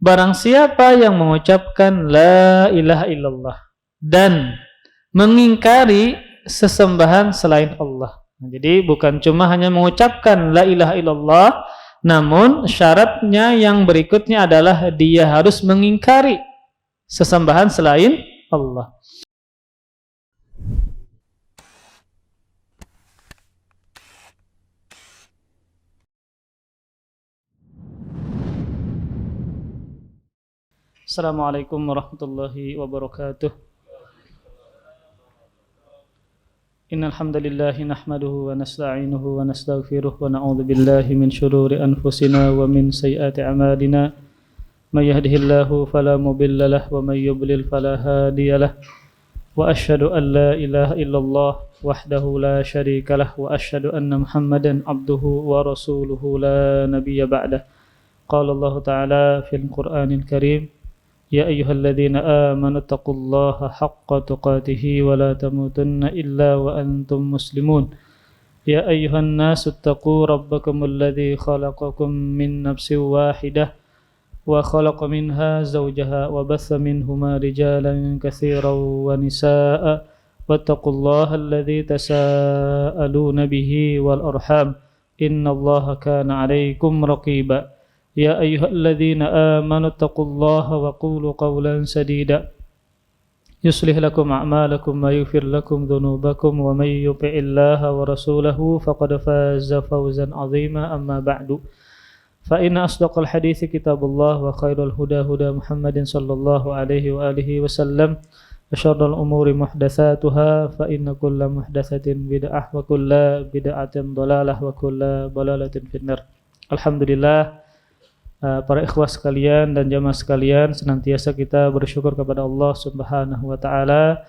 Barang siapa yang mengucapkan la ilaha illallah dan mengingkari sesembahan selain Allah. Jadi bukan cuma hanya mengucapkan la ilaha illallah, namun syaratnya yang berikutnya adalah dia harus mengingkari sesembahan selain Allah. Assalamualaikum warahmatullahi wabarakatuh. Innal hamdalillah nahmaduhu wa nasta'inuhu wa nastaghfiruh wa na'udzu billahi min shururi anfusina wa min sayyiati a'malina. May yahdihillahu fala mudilla lahu wa may yudlil fala hadiyalah. Wa asyhadu an la ilaha illallah wahdahu la syarika lah wa asyhadu anna Muhammadan abduhu wa rasuluhu la nabiyya ba'dah. Qala Allah ta'ala fil Qur'anil Karim: Ya ayyuhalladzina amanu taqullaha haqqa tuqatih wa la tamutunna illa wa antum muslimun. Ya ayyuhan nasu taqu rabbakumul ladzi khalaqakum min nafsin wahidah wa khalaqa minha zawjaha wa batha minhuma rijalan katsiran wa nisaa'a wattaqullaha alladzi tasaaluna bihi wal arham innallaha kana 'alaikum raqiba. Ya ayyuhalladzina amanu taqullaha wa qulu qawlan sadida yuslih lakum a'malakum wa yaghfir lakum dhunubakum wa may yuti'illaha wa rasulahu faqad faza fawzan 'azima amma ba'du. Fa inna asdaqal hadithi kitabullah wa khairul huda huda Muhammadin sallallahu alaihi wa alihi wasallam wa syarrul umuri muhdatsatuha fa inna kulla muhdatsatin bid'ah wa kulla bid'atin dhalalah wa kulla dhalalatin finnar. Alhamdulillah, para ikhwah sekalian dan jamaah sekalian, senantiasa kita bersyukur kepada Allah Subhanahu wa taala.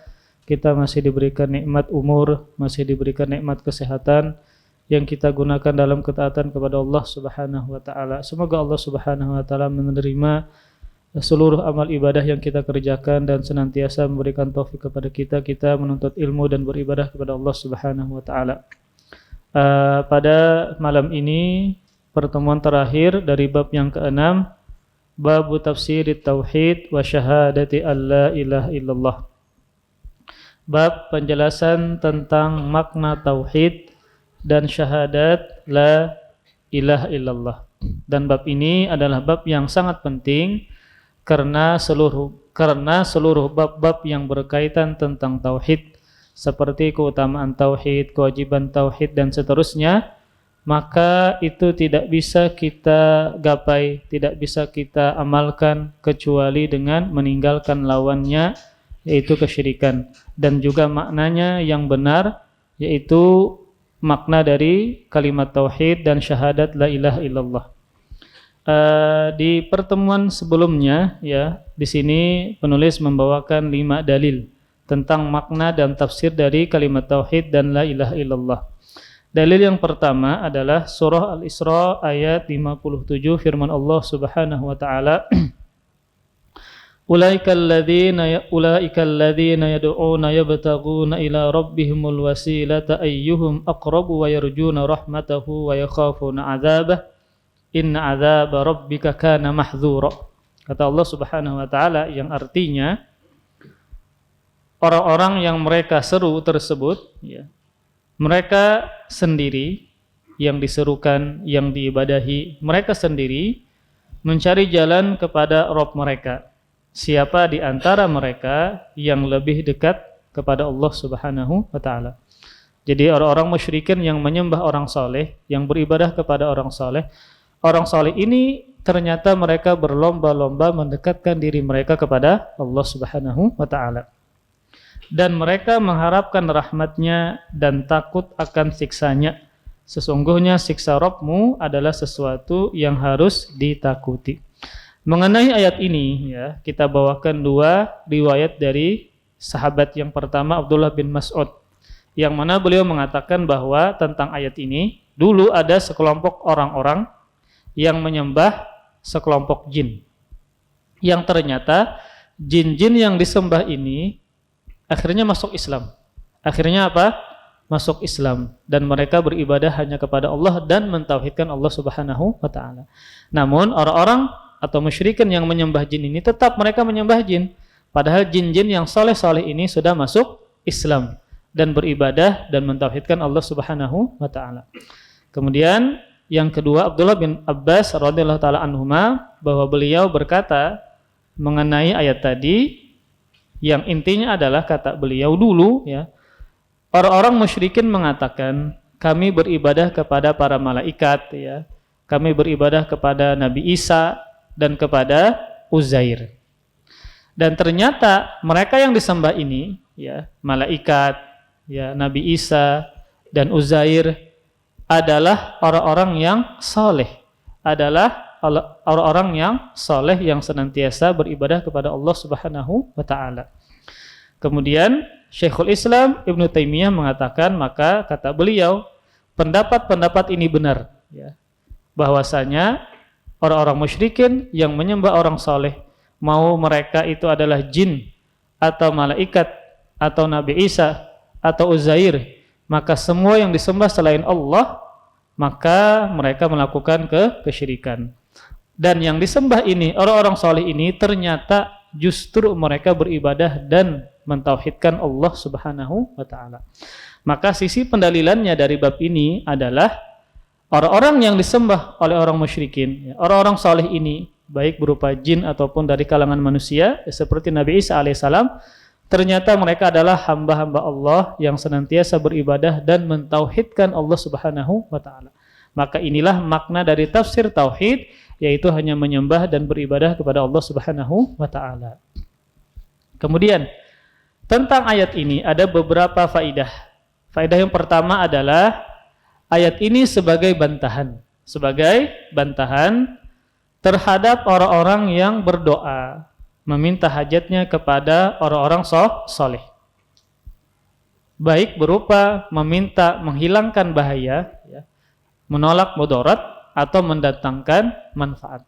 Kita masih diberikan nikmat umur, masih diberikan nikmat kesehatan yang kita gunakan dalam ketaatan kepada Allah Subhanahu wa taala. Semoga Allah Subhanahu wa taala menerima seluruh amal ibadah yang kita kerjakan dan senantiasa memberikan taufik kepada kita menuntut ilmu dan beribadah kepada Allah Subhanahu wa taala. Pada malam ini pertemuan terakhir dari bab yang ke-6, bab tafsir tauhid wa syahadati alla ilaha illallah. Bab penjelasan tentang makna tauhid dan syahadat la ilaha illallah. Dan bab ini adalah bab yang sangat penting karena seluruh bab-bab yang berkaitan tentang tauhid seperti keutamaan tauhid, kewajiban tauhid dan seterusnya, maka itu tidak bisa kita gapai, tidak bisa kita amalkan kecuali dengan meninggalkan lawannya, yaitu kesyirikan, dan juga maknanya yang benar, yaitu makna dari kalimat tauhid dan syahadat la ilaha illallah. Di pertemuan sebelumnya, ya, di sini penulis membawakan 5 dalil tentang makna dan tafsir dari kalimat tauhid dan la ilaha illallah. Dalil yang pertama adalah surah Al-Isra ayat 57, firman Allah Subhanahu wa taala, Ulaikal ladzina yad'una yabtaghuna ila rabbihimul wasilata ayyuhum aqrabu wa yarjuna rahmatahu wa yakhafuna 'adzabah inna 'adzaba rabbika kana mahdzura. Kata Allah Subhanahu wa taala, yang artinya orang-orang yang mereka seru tersebut, ya, mereka sendiri yang diserukan, yang diibadahi, mereka sendiri mencari jalan kepada Rabb mereka. Siapa di antara mereka yang lebih dekat kepada Allah Subhanahu wa taala? Jadi orang-orang musyrikin yang menyembah orang saleh, yang beribadah kepada orang saleh ini ternyata mereka berlomba-lomba mendekatkan diri mereka kepada Allah Subhanahu wa taala. Dan mereka mengharapkan rahmatnya dan takut akan siksanya. Sesungguhnya siksa Rabbmu adalah sesuatu yang harus ditakuti. Mengenai ayat ini, ya, kita bawakan 2 riwayat dari sahabat. Yang pertama Abdullah bin Mas'ud, yang mana beliau mengatakan bahwa tentang ayat ini, dulu ada sekelompok orang-orang yang menyembah sekelompok jin, yang ternyata jin-jin yang disembah ini akhirnya masuk Islam. Akhirnya apa? Masuk Islam, dan mereka beribadah hanya kepada Allah dan mentauhidkan Allah Subhanahu wa taala. Namun orang-orang atau musyrikin yang menyembah jin ini tetap mereka menyembah jin. Padahal jin-jin yang soleh-soleh ini sudah masuk Islam dan beribadah dan mentauhidkan Allah Subhanahu wa taala. Kemudian yang kedua, Abdullah bin Abbas radhiyallahu taala anhuma, bahwa beliau berkata mengenai ayat tadi, yang intinya adalah kata beliau dulu ya, orang-orang musyrikin mengatakan kami beribadah kepada para malaikat ya, kami beribadah kepada Nabi Isa dan kepada Uzair. Dan ternyata mereka yang disembah ini ya, malaikat ya, Nabi Isa dan Uzair adalah orang-orang yang soleh, adalah orang-orang yang soleh yang senantiasa beribadah kepada Allah Subhanahu wa taala. Kemudian Syekhul Islam Ibnu Taimiyah mengatakan, maka kata beliau, pendapat-pendapat ini benar ya, bahwasanya orang-orang musyrikin yang menyembah orang soleh, mau mereka itu adalah jin atau malaikat atau Nabi Isa atau Uzair, maka semua yang disembah selain Allah, maka mereka melakukan kesyirikan. Dan yang disembah ini, orang-orang soleh ini, ternyata justru mereka beribadah dan mentauhidkan Allah Subhanahu wa taala. Maka sisi pendalilannya dari bab ini adalah orang-orang yang disembah oleh orang musyrikin, orang-orang soleh ini, baik berupa jin ataupun dari kalangan manusia, seperti Nabi Isa alaihissalam, ternyata mereka adalah hamba-hamba Allah yang senantiasa beribadah dan mentauhidkan Allah Subhanahu wa taala. Maka inilah makna dari tafsir tauhid, yaitu hanya menyembah dan beribadah kepada Allah Subhanahu wa taala. Kemudian tentang ayat ini ada beberapa faidah. Faidah yang pertama adalah ayat ini sebagai bantahan terhadap orang-orang yang berdoa meminta hajatnya kepada orang-orang soleh, baik berupa meminta menghilangkan bahaya ya, menolak mudarat atau mendatangkan manfaat.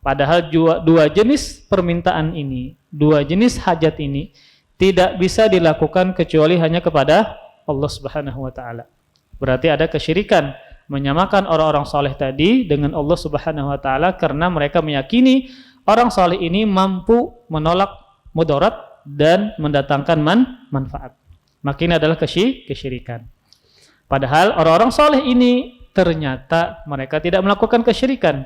Padahal dua jenis permintaan ini, dua jenis hajat ini tidak bisa dilakukan kecuali hanya kepada Allah Subhanahu wa taala. Berarti ada kesyirikan, menyamakan orang-orang soleh tadi dengan Allah Subhanahu wa taala, karena mereka meyakini orang soleh ini mampu menolak mudarat dan mendatangkan manfaat. Maka ini adalah kesyirikan. Padahal orang-orang soleh ini ternyata mereka tidak melakukan kesyirikan.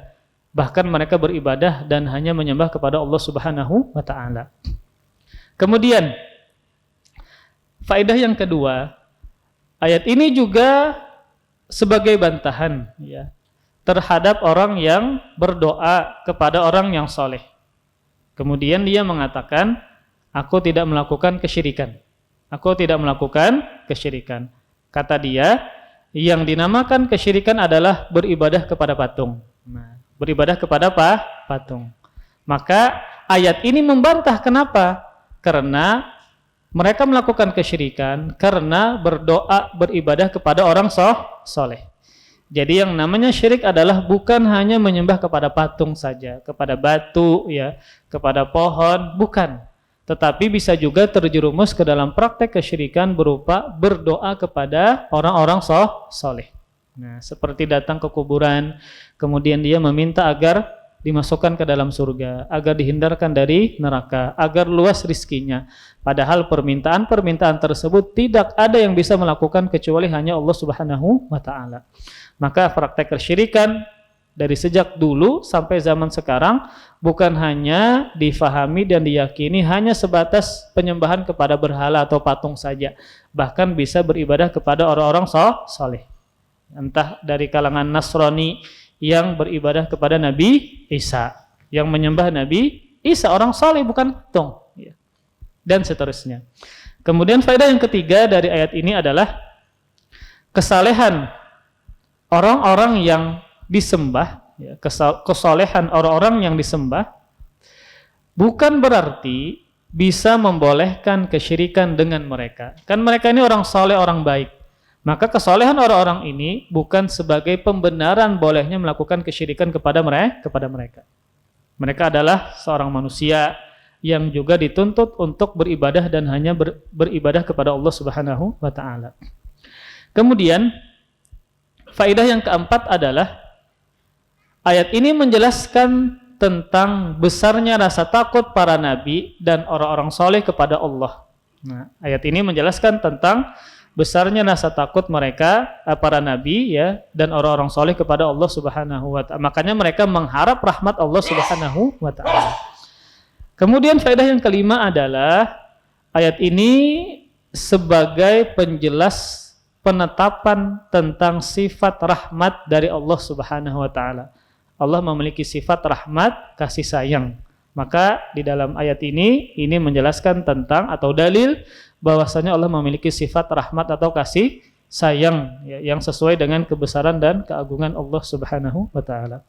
Bahkan mereka beribadah dan hanya menyembah kepada Allah Subhanahu wa taala. Kemudian faedah yang kedua, ayat ini juga sebagai bantahan ya, terhadap orang yang berdoa kepada orang yang soleh. Kemudian dia mengatakan, aku tidak melakukan kesyirikan. Aku tidak melakukan kesyirikan. Kata dia, yang dinamakan kesyirikan adalah beribadah kepada patung. Nah, beribadah kepada patung. Maka ayat ini membantah. Kenapa? Karena mereka melakukan kesyirikan karena berdoa beribadah kepada orang soleh. Jadi yang namanya syirik adalah bukan hanya menyembah kepada patung saja, kepada batu ya, kepada pohon, bukan. Tetapi bisa juga terjerumus ke dalam praktek kesyirikan berupa berdoa kepada orang-orang soleh. Nah, seperti datang ke kuburan, kemudian dia meminta agar dimasukkan ke dalam surga, agar dihindarkan dari neraka, agar luas rizkinya. Padahal permintaan-permintaan tersebut tidak ada yang bisa melakukan kecuali hanya Allah Subhanahu wa taala. Maka praktek kesyirikan dari sejak dulu sampai zaman sekarang bukan hanya difahami dan diyakini hanya sebatas penyembahan kepada berhala atau patung saja, bahkan bisa beribadah kepada orang-orang soleh. Entah dari kalangan Nasrani yang beribadah kepada Nabi Isa, yang menyembah Nabi Isa, orang soleh bukan patung, dan seterusnya. Kemudian faedah yang ketiga dari ayat ini adalah kesalehan orang-orang yang disembah, kesolehan orang-orang yang disembah bukan berarti bisa membolehkan kesyirikan dengan mereka. Kan mereka ini orang soleh, orang baik. Maka kesolehan orang-orang ini bukan sebagai pembenaran bolehnya melakukan kesyirikan kepada mereka. Mereka adalah seorang manusia yang juga dituntut untuk beribadah dan hanya beribadah kepada Allah Subhanahu wa taala. Kemudian faedah yang keempat adalah ayat ini menjelaskan tentang besarnya rasa takut para nabi dan orang-orang soleh kepada Allah. Nah, ayat ini menjelaskan tentang besarnya rasa takut mereka, para nabi ya, dan orang-orang soleh kepada Allah Subhanahu wa ta'ala. Makanya mereka mengharap rahmat Allah Subhanahu wa ta'ala. Kemudian faedah yang kelima adalah ayat ini sebagai penjelas penetapan tentang sifat rahmat dari Allah Subhanahu wa ta'ala. Allah memiliki sifat rahmat, kasih sayang. Maka di dalam ayat ini menjelaskan tentang atau dalil bahwasanya Allah memiliki sifat rahmat atau kasih sayang ya, yang sesuai dengan kebesaran dan keagungan Allah Subhanahu wa ta'ala.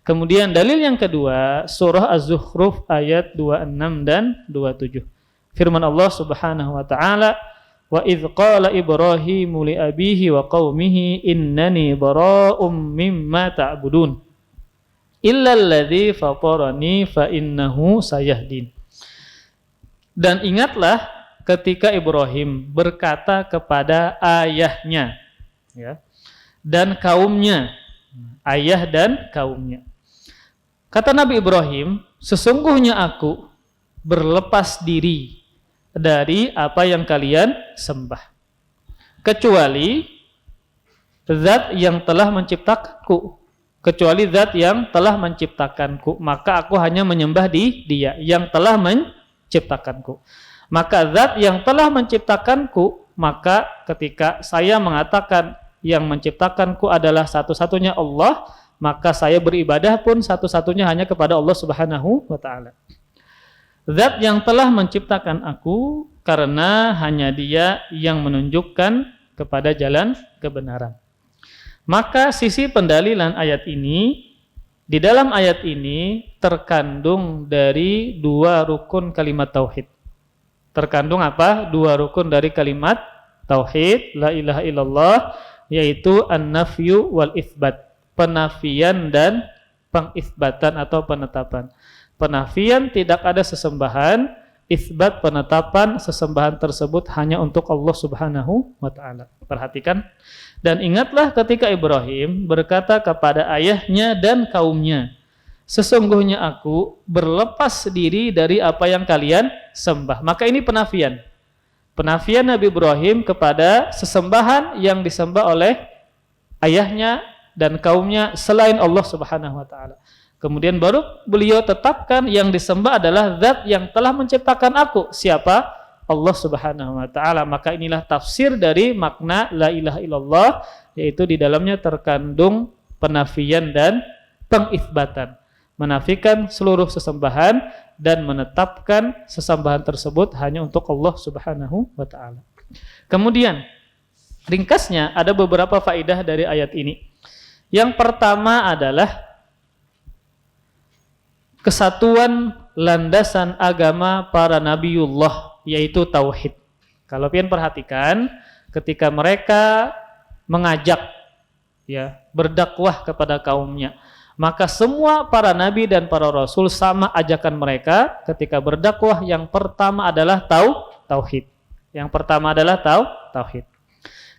Kemudian dalil yang kedua, surah Az-Zukhruf ayat 26 dan 27. Firman Allah Subhanahu wa ta'ala, "Wa idz qala Ibrahimu li abihi wa qaumihi innani bara'um mimma ta'budun. Illa alladzi fatarani fa innahu sayahdin." Dan ingatlah ketika Ibrahim berkata kepada ayahnya ya, dan kaumnya, ayah dan kaumnya. Kata Nabi Ibrahim, "Sesungguhnya aku berlepas diri dari apa yang kalian sembah, kecuali zat yang telah menciptakanku. Kecuali zat yang telah menciptakanku, maka aku hanya menyembah Dia yang telah menciptakanku. Maka zat yang telah menciptakanku, maka ketika saya mengatakan yang menciptakanku adalah satu-satunya Allah, maka saya beribadah pun satu-satunya hanya kepada Allah Subhanahu wa ta'ala. Zat yang telah menciptakan aku, karena hanya Dia yang menunjukkan kepada jalan kebenaran." Maka sisi pendalilan ayat ini, di dalam ayat ini terkandung dari dua rukun kalimat tauhid. Terkandung apa? Dua rukun dari kalimat tauhid, la ilaha illallah, yaitu an-nafyu wal itsbat, penafian dan pengisbatan atau penetapan. Penafian tidak ada sesembahan, itsbat penetapan sesembahan tersebut hanya untuk Allah Subhanahu wa ta'ala. Perhatikan. Dan ingatlah ketika Ibrahim berkata kepada ayahnya dan kaumnya, "Sesungguhnya aku berlepas diri dari apa yang kalian sembah." Maka ini penafian. Penafian Nabi Ibrahim kepada sesembahan yang disembah oleh ayahnya dan kaumnya selain Allah Subhanahu wa ta'ala. Kemudian baru beliau tetapkan yang disembah adalah zat yang telah menciptakan aku. Siapa? Allah Subhanahu wa ta'ala. Maka inilah tafsir dari makna la ilaha illallah, yaitu di dalamnya terkandung penafian dan pengisbatan. Menafikan seluruh sesembahan dan menetapkan sesembahan tersebut hanya untuk Allah Subhanahu wa ta'ala. Kemudian ringkasnya ada beberapa faedah dari ayat ini. Yang pertama adalah kesatuan landasan agama para nabiullah, yaitu tauhid. Kalau pian perhatikan, ketika mereka mengajak ya, berdakwah kepada kaumnya, maka semua para nabi dan para rasul sama ajakan mereka ketika berdakwah. Yang pertama adalah tauhid. Yang pertama adalah tauhid.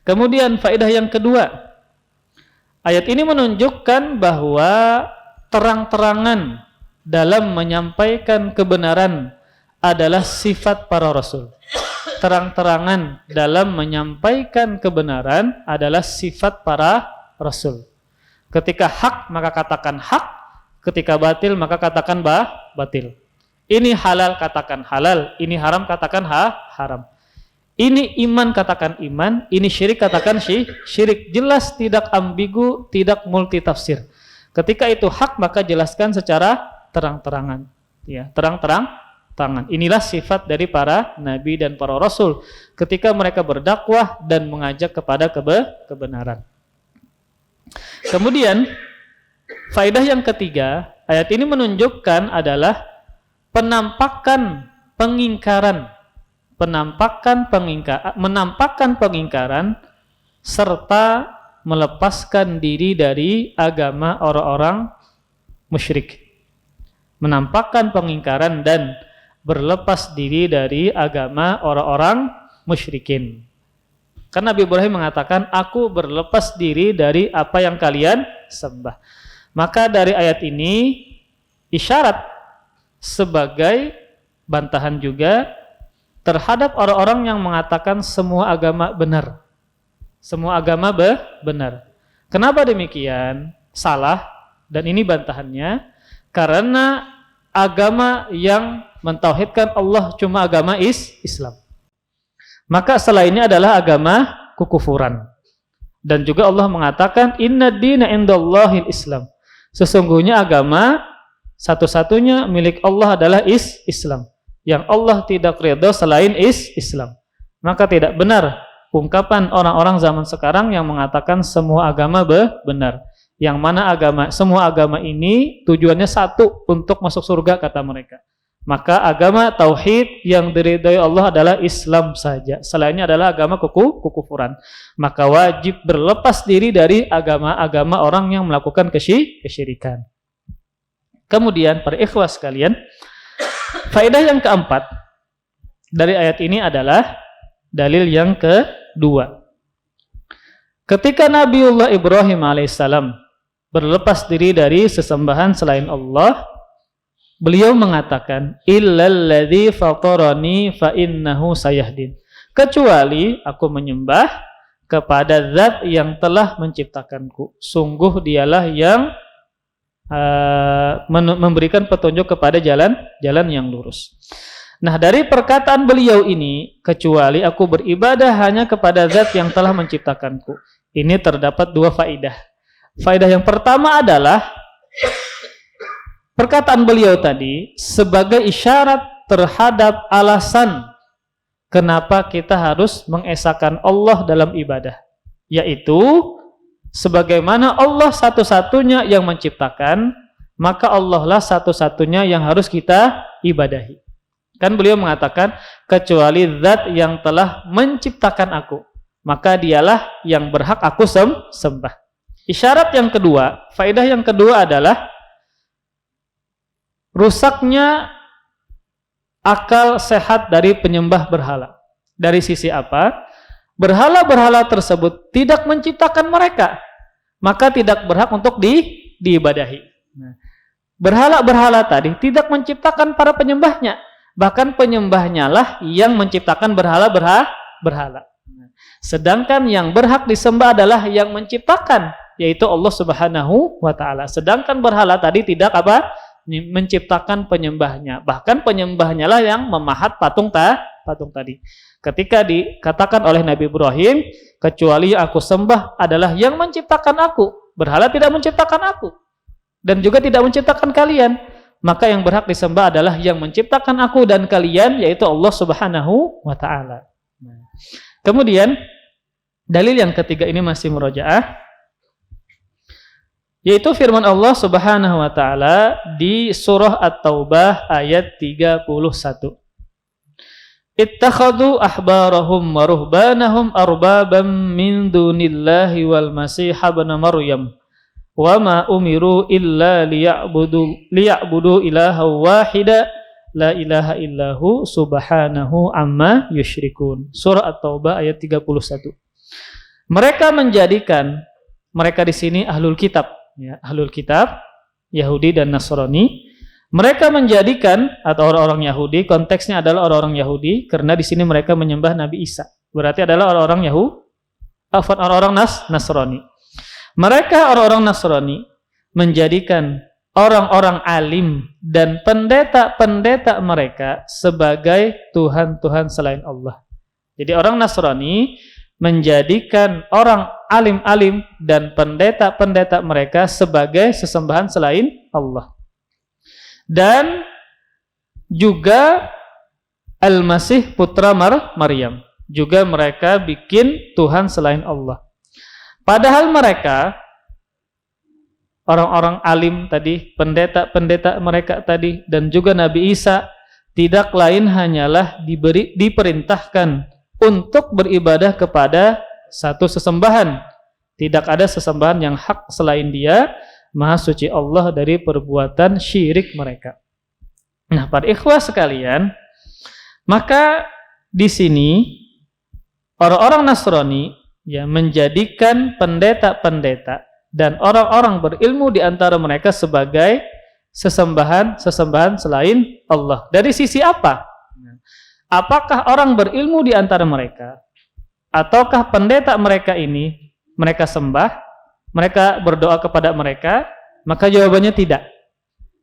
Kemudian faedah yang kedua, ayat ini menunjukkan bahwa terang-terangan dalam menyampaikan kebenaran adalah sifat para rasul. Terang-terangan dalam menyampaikan kebenaran adalah sifat para rasul. Ketika hak maka katakan hak, ketika batil maka katakan batil. Ini halal katakan halal, ini haram katakan haram. Ini iman katakan iman, ini syirik katakan syirik. Jelas, tidak ambigu, tidak multitafsir. Ketika itu hak maka jelaskan secara terang-terangan. Ya, terang-terangan. Inilah sifat dari para nabi dan para rasul ketika mereka berdakwah dan mengajak kepada kebenaran. Kemudian faedah yang ketiga, ayat ini menunjukkan adalah penampakan pengingkaran serta melepaskan diri dari agama orang-orang musyrik. Menampakkan pengingkaran dan berlepas diri dari agama orang-orang musyrikin. Karena Nabi Ibrahim mengatakan, aku berlepas diri dari apa yang kalian sembah. Maka dari ayat ini isyarat sebagai bantahan juga terhadap orang-orang yang mengatakan semua agama benar. Semua agama benar. Kenapa demikian? Salah, dan ini bantahannya, karena agama yang mentauhidkan Allah cuma agama Islam. Maka selainnya adalah agama kekufuran. Dan juga Allah mengatakan inna dina indallahil Islam. Sesungguhnya agama satu-satunya milik Allah adalah Islam. Yang Allah tidak ridha selain Islam. Maka tidak benar ungkapan orang-orang zaman sekarang yang mengatakan semua agama benar. Yang mana semua agama ini tujuannya satu, untuk masuk surga kata mereka. Maka agama tauhid yang diridhai Allah adalah Islam saja. Selainnya adalah agama kekufuran. Maka wajib berlepas diri dari agama-agama orang yang melakukan kesyirikan. Kemudian para ikhwah sekalian, faedah yang keempat dari ayat ini adalah dalil yang kedua. Ketika Nabiullah Ibrahim alaihissalam berlepas diri dari sesembahan selain Allah, beliau mengatakan illalladzi fatarani fa innahu sayahdin. Kecuali aku menyembah kepada zat yang telah menciptakanku, sungguh dialah yang memberikan petunjuk kepada jalan yang lurus. Nah, dari perkataan beliau ini, kecuali aku beribadah hanya kepada zat yang telah menciptakanku, ini terdapat dua faedah. Faedah yang pertama adalah perkataan beliau tadi sebagai isyarat terhadap alasan kenapa kita harus mengesahkan Allah dalam ibadah, yaitu sebagaimana Allah satu-satunya yang menciptakan, maka Allah lah satu-satunya yang harus kita ibadahi. Kan beliau mengatakan kecuali zat yang telah menciptakan aku, maka dialah yang berhak aku sembah. Isyarat yang kedua, faedah yang kedua adalah rusaknya akal sehat dari penyembah berhala. Dari sisi apa? Berhala-berhala tersebut tidak menciptakan mereka, maka tidak berhak untuk diibadahi. Nah, berhala-berhala tadi tidak menciptakan para penyembahnya, bahkan penyembahnya lah yang menciptakan berhala-berhala. Sedangkan yang berhak disembah adalah yang menciptakan, yaitu Allah Subhanahu wa taala. Sedangkan berhala tadi tidak menciptakan penyembahnya, bahkan penyembahnya lah yang memahat patung tadi. Ketika dikatakan oleh Nabi Ibrahim, kecuali aku sembah adalah yang menciptakan aku, berhala tidak menciptakan aku dan juga tidak menciptakan kalian, maka yang berhak disembah adalah yang menciptakan aku dan kalian, yaitu Allah Subhanahu wa taala. Kemudian dalil yang ketiga ini masih murojaah, yaitu firman Allah Subhanahu wa taala di surah At-Taubah ayat 31. Ittakhadhu ahbarahum wa ruhbanahum arbabam min dunillahi wal masih ibn Maryam wa ma umiru illa liya'budu ilaha wahida la ilaha illahu subhanahu amma yusyrikun. Surah At-Taubah ayat 31. Mereka menjadikan, mereka di sini ahlul kitab, ya, ahlul kitab Yahudi dan Nasrani. Mereka menjadikan, atau orang-orang Yahudi, konteksnya adalah orang-orang Yahudi karena di sini mereka menyembah Nabi Isa. Berarti adalah orang-orang orang-orang Nasrani. Mereka orang-orang Nasrani menjadikan orang-orang alim dan pendeta-pendeta mereka sebagai Tuhan-Tuhan selain Allah. Jadi orang Nasrani menjadikan orang alim-alim dan pendeta-pendeta mereka sebagai sesembahan selain Allah. Dan juga Al-Masih putra Maryam, juga mereka bikin Tuhan selain Allah. Padahal mereka orang-orang alim tadi, pendeta-pendeta mereka tadi, dan juga Nabi Isa tidak lain hanyalah diperintahkan untuk beribadah kepada satu sesembahan. Tidak ada sesembahan yang hak selain Dia, Maha suci Allah dari perbuatan syirik mereka. Nah, para ikhwah sekalian, maka di sini orang-orang Nasrani ya menjadikan pendeta-pendeta dan orang-orang berilmu di antara mereka sebagai sesembahan selain Allah. Dari sisi apa? Apakah orang berilmu di antara mereka, ataukah pendeta mereka ini mereka sembah, mereka berdoa kepada mereka? Maka jawabannya tidak.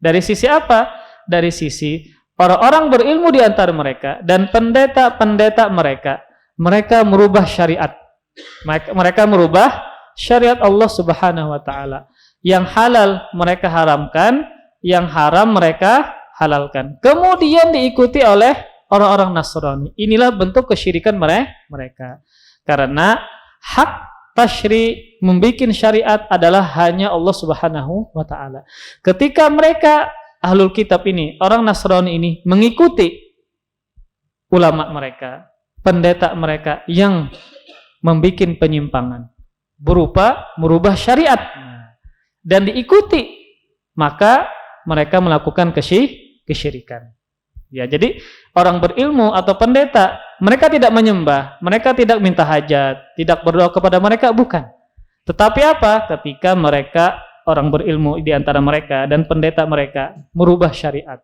Dari sisi apa? Dari sisi orang-orang berilmu di antara mereka dan pendeta-pendeta mereka merubah syariat. Mereka merubah syariat Allah Subhanahu wa taala. Yang halal mereka haramkan, yang haram mereka halalkan. Kemudian diikuti oleh orang-orang Nasrani. Inilah bentuk kesyirikan mereka. Karena hak tasyri' membikin syariat adalah hanya Allah Subhanahu wa taala. Ketika mereka ahlul kitab ini, orang Nasrani ini mengikuti ulama mereka, pendeta mereka yang membikin penyimpangan berupa merubah syariat dan diikuti, maka mereka melakukan kesyirikan. Ya, jadi orang berilmu atau pendeta, mereka tidak menyembah, mereka tidak minta hajat, tidak berdoa kepada mereka, bukan. Tetapi apa? Ketika mereka orang berilmu di antara mereka dan pendeta mereka merubah syariat.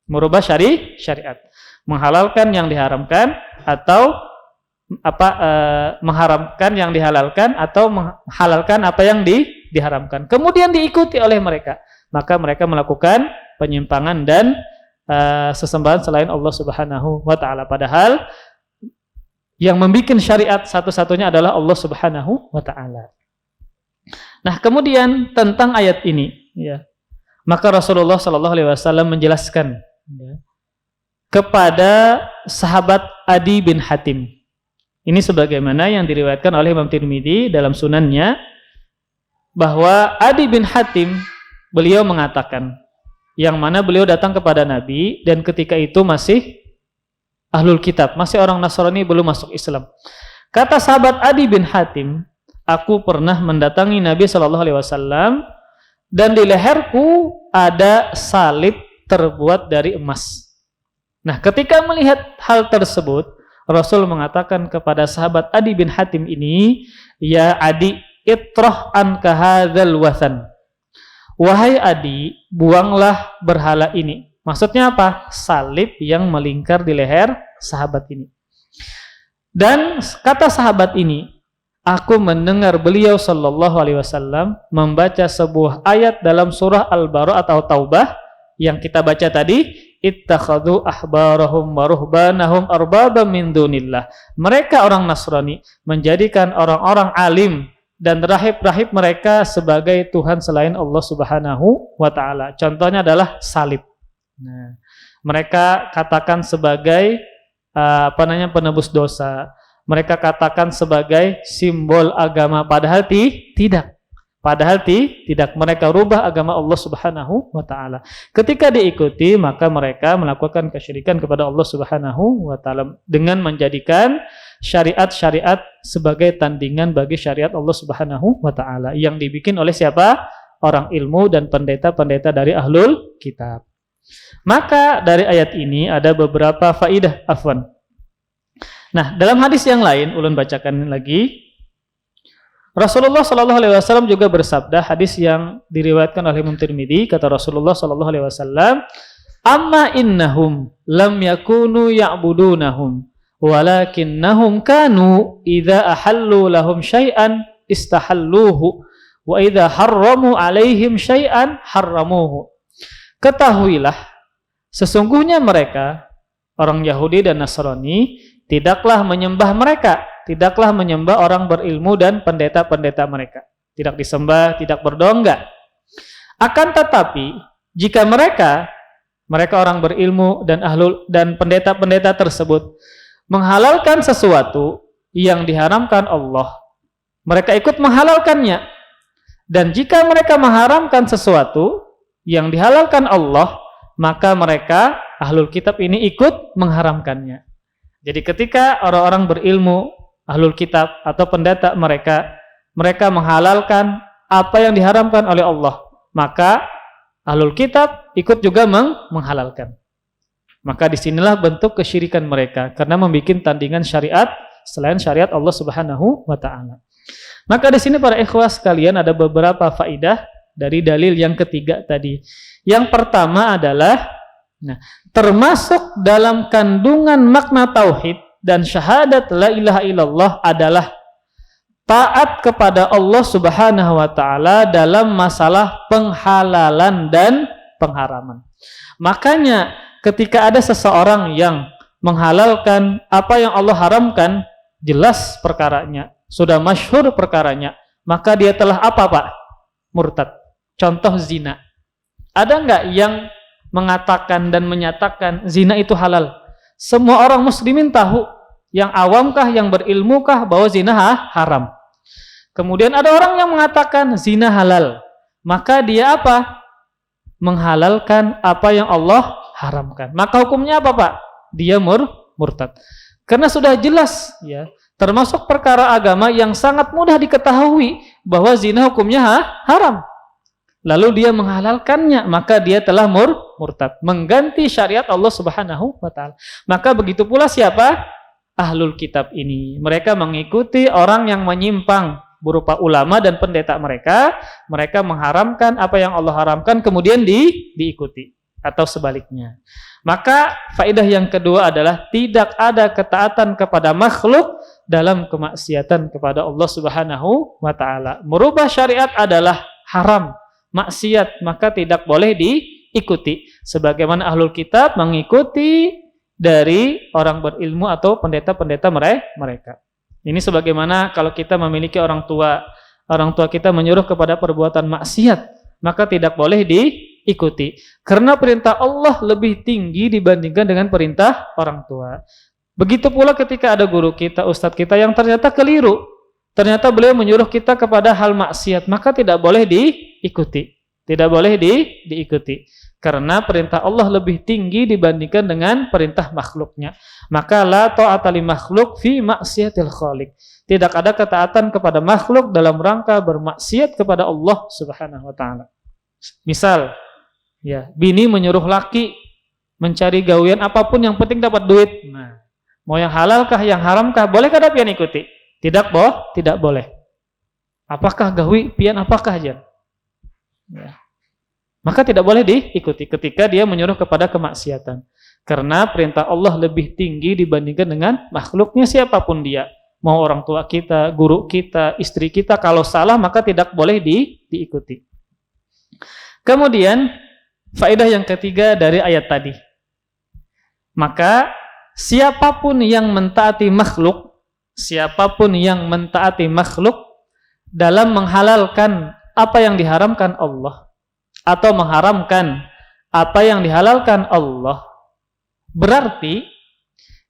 Merubah syariat. Menghalalkan yang diharamkan atau mengharamkan yang dihalalkan atau menghalalkan apa yang diharamkan. Kemudian diikuti oleh mereka. Maka mereka melakukan penyimpangan dan sesembahan selain Allah Subhanahu wa taala, padahal yang membikin syariat satu-satunya adalah Allah Subhanahu wa taala. Nah, kemudian tentang ayat ini, ya. Maka Rasulullah sallallahu alaihi wasallam menjelaskan, ya, kepada sahabat Adi bin Hatim. Ini sebagaimana yang diriwayatkan oleh Imam Tirmidzi dalam sunannya, bahwa Adi bin Hatim beliau mengatakan, yang mana beliau datang kepada Nabi dan ketika itu masih ahlul kitab, masih orang Nasrani, belum masuk Islam. Kata sahabat Adi bin Hatim, aku pernah mendatangi Nabi Shallallahu Alaihi Wasallam dan di leherku ada salib terbuat dari emas. Nah, ketika melihat hal tersebut, Rasul mengatakan kepada sahabat Adi bin Hatim ini, ya Adi, itrah anka hadzal wathan. Wahai Adi, buanglah berhala ini. Maksudnya apa? Salib yang melingkar di leher sahabat ini. Dan kata sahabat ini, aku mendengar beliau sallallahu alaihi wasallam membaca sebuah ayat dalam surah Al-Baqarah atau Taubah yang kita baca tadi, ittakhadhu ahbarahum wa ruhbanahum arbaba min dunillah. Mereka orang Nasrani menjadikan orang-orang alim dan rahib-rahib mereka sebagai Tuhan selain Allah Subhanahu wa taala. Contohnya adalah salib. Nah, mereka katakan sebagai penebus dosa. Mereka katakan sebagai simbol agama, padahal tidak. Padahal tidak, mereka rubah agama Allah Subhanahu wa taala. Ketika diikuti, maka mereka melakukan kesyirikan kepada Allah Subhanahu wa taala dengan menjadikan syariat-syariat sebagai tandingan bagi syariat Allah Subhanahu wa taala yang dibikin oleh siapa? Orang ilmu dan pendeta-pendeta dari ahlul kitab. Maka dari ayat ini ada beberapa faidah, afwan. Nah, dalam hadis yang lain, ulun bacakan lagi. Rasulullah sallallahu alaihi wasallam juga bersabda, hadis yang diriwayatkan oleh Imam Tirmidzi, kata Rasulullah sallallahu alaihi wasallam, "Amma innahum lam yakunu ya'budunahum, walakinnahum kanu idza ahallu lahum syai'an istahalluhu, wa idza harramu alaihim syai'an harramuhu." Ketahuilah, sesungguhnya mereka orang Yahudi dan Nasrani tidaklah menyembah mereka, tidaklah menyembah orang berilmu dan pendeta-pendeta mereka. Tidak disembah, tidak berdoa, enggak. Akan tetapi, jika mereka orang berilmu dan pendeta-pendeta tersebut menghalalkan sesuatu yang diharamkan Allah, mereka ikut menghalalkannya. Dan jika mereka mengharamkan sesuatu yang dihalalkan Allah, maka mereka ahlul kitab ini ikut mengharamkannya. Jadi ketika orang-orang berilmu, ahlul kitab atau pendeta mereka menghalalkan apa yang diharamkan oleh Allah, maka ahlul kitab ikut juga menghalalkan. Maka disinilah bentuk kesyirikan mereka, karena membuat tandingan syariat selain syariat Allah Subhanahu wa taala. Maka di sini para ikhwah sekalian ada beberapa faidah dari dalil yang ketiga tadi. Yang pertama adalah termasuk dalam kandungan makna tauhid dan syahadat la ilaha illallah adalah taat kepada Allah Subhanahu wa taala dalam masalah penghalalan dan pengharaman. Makanya ketika ada seseorang yang menghalalkan apa yang Allah haramkan, jelas perkaranya, sudah masyhur perkaranya, maka dia telah apa, Pak? Murtad. Contoh zina. Ada enggak yang mengatakan dan menyatakan zina itu halal? Semua orang muslimin tahu, yang awamkah, yang berilmukah, bahwa zina haram. Kemudian ada orang yang mengatakan zina halal, maka dia apa? Menghalalkan apa yang Allah haramkan. Maka hukumnya apa, Pak? Dia murtad. Karena sudah jelas, ya, termasuk perkara agama yang sangat mudah diketahui bahwa zina hukumnya haram. Lalu dia menghalalkannya, maka dia telah murtad, mengganti syariat Allah Subhanahu wa taala. Maka begitu pula siapa? Ahlul kitab ini. Mereka mengikuti orang yang menyimpang berupa ulama dan pendeta mereka mengharamkan apa yang Allah haramkan, kemudian diikuti, atau sebaliknya. Maka faedah yang kedua adalah tidak ada ketaatan kepada makhluk dalam kemaksiatan kepada Allah Subhanahu wa taala. Merubah syariat adalah haram, maksiat, maka tidak boleh diikuti. Sebagaimana ahlul kitab mengikuti dari orang berilmu atau pendeta-pendeta mereka. Ini sebagaimana kalau kita memiliki orang tua kita menyuruh kepada perbuatan maksiat, maka tidak boleh diikuti. Karena perintah Allah lebih tinggi dibandingkan dengan perintah orang tua. Begitu pula ketika ada guru kita, ustadz kita yang ternyata keliru, ternyata beliau menyuruh kita kepada hal maksiat, maka tidak boleh diikuti. Tidak boleh diikuti. Karena perintah Allah lebih tinggi dibandingkan dengan perintah makhluknya. Maka la ta'ata li makhluk fi maksiatil khaliq. Tidak ada ketaatan kepada makhluk dalam rangka bermaksiat kepada Allah Subhanahu wa taala. Misal, ya, bini menyuruh laki mencari gawean apapun yang penting dapat duit. Nah, mau yang halalkah, yang haramkah, bolehkah dia pian ikuti? Tidak boleh. Apakah gawi pian apakah aja? Ya. Maka tidak boleh diikuti ketika dia menyuruh kepada kemaksiatan. Karena perintah Allah lebih tinggi dibandingkan dengan makhluknya siapapun dia. Mau orang tua kita, guru kita, istri kita, kalau salah maka tidak boleh diikuti. Kemudian, faedah yang ketiga dari ayat tadi. Maka, siapapun yang mentaati makhluk dalam menghalalkan apa yang diharamkan Allah, atau mengharamkan apa yang dihalalkan Allah, berarti